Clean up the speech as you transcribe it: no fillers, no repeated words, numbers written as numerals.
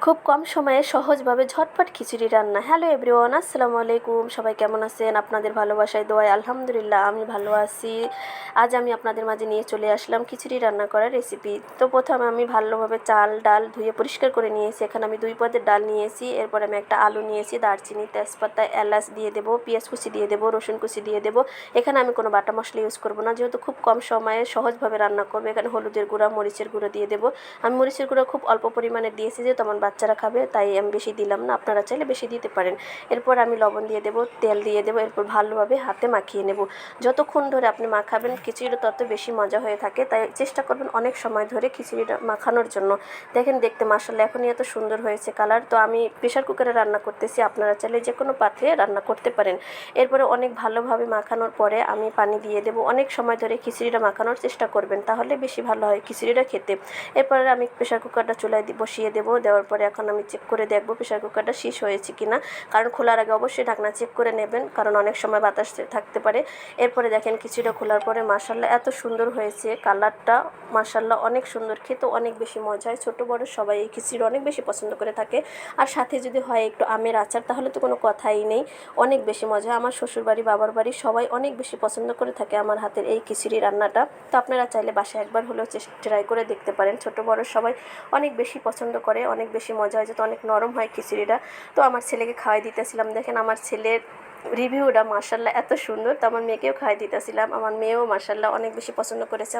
খুব কম সময়ে সহজভাবে ঝটপট খিচুড়ি রান্না। হ্যালো এভরিওয়ান, আসসালামু আলাইকুম। সবাই কেমন আছেন? আপনাদের ভালোবাসায় দোয়ায় আলহামদুলিল্লাহ আমি ভালো আছি। আজ আমি আপনাদের মাঝে নিয়ে চলে আসলাম খিচুড়ি রান্না করার রেসিপি। তো প্রথমে আমি ভালোভাবে চাল ডাল ধুয়ে পরিষ্কার করে নিয়েছি। এখানে আমি 2 পদের ডাল নিয়েছি। এরপর আমি একটা আলু নিয়েছি, দারচিনি, তেজপাতা, এলাচ দিয়ে দেবো, পেঁয়াজ কুচি দিয়ে দেবো, রসুন কুচি দিয়ে দেবো। এখানে আমি কোনো বাটা মশলা ইউজ করবো না, যেহেতু খুব কম সময়ে সহজভাবে রান্না করবো। এখানে হলুদের গুঁড়া, মরিচের গুঁড়ো দিয়ে দেবো। আমি মরিচের গুঁড়ো খুব অল্প পরিমাণে দিয়েছি, যেহেতু আমার বাচ্চারা খাবে তাই আমি বেশি দিলাম না, আপনারা চাইলে বেশি দিতে পারেন। এরপর আমি লবণ দিয়ে দেবো, তেল দিয়ে দেবো, এরপর ভালোভাবে হাতে মাখিয়ে নেব। যতক্ষণ ধরে আপনি মাখাবেন খিচুড়িটা তত বেশি মজা হয়ে থাকে, তাই চেষ্টা করবেন অনেক সময় ধরে খিচুড়িটা মাখানোর জন্য। দেখেন দেখতে মাশাআল্লাহ এখনই এত সুন্দর হয়েছে কালার। তো আমি প্রেশার কুকারে রান্না করতেছি, আপনারা চাইলে যে কোনো পাত্রে রান্না করতে পারেন। এরপরে অনেক ভালোভাবে মাখানোর পরে আমি পানি দিয়ে দেবো। অনেক সময় ধরে খিচুড়িটা মাখানোর চেষ্টা করবেন, তাহলে বেশি ভালো হয় খিচুড়িটা খেতে। এরপরে আমি প্রেশার কুকারটা চুলায় বসিয়ে দেবো। দেওয়ার পরে এখন আমি চেক করে দেখব প্রেশার কুকারটা শীষ হয়েছে কিনা, কারণ খোলার আগে অবশ্যই ঢাকনা চেক করে নেবেন, কারণ অনেক সময় বাতাস থাকতে পারে। এরপরে দেখেন খিচুড়িটা খোলার পরে মাশাআল্লাহ এত সুন্দর হয়েছে কালারটা, মাশাআল্লাহ অনেক সুন্দর, খেতে অনেক বেশি মজা হয়। ছোটো বড় সবাই এই খিচুড়ি অনেক বেশি পছন্দ করে থাকে। আর সাথে যদি হয় একটু আমের আচার, তাহলে তো কোনো কথাই নেই, অনেক বেশি মজা। আমার শ্বশুরবাড়ি বাবার বাড়ি সবাই অনেক বেশি পছন্দ করে থাকে আমার হাতের এই খিচুড়ি রান্নাটা। তো আপনারা চাইলে বাসায় একবার হলেও ট্রাই করে দেখতে পারেন। ছোটো বড় সবাই অনেক বেশি পছন্দ করে, অনেক বেশি মজা হয়, যেহেতু অনেক নরম হয় খিচুড়িটা। তো আমার ছেলেকে খাওয়াই দিতেছিলাম, দেখেন আমার ছেলের রিভিউটা মাশাআল্লাহ এত সুন্দর। তো আমার মেয়েকেও খাওয়াই দিতেছিলাম, আমার মেয়েও মাশাআল্লাহ অনেক বেশি পছন্দ করেছে।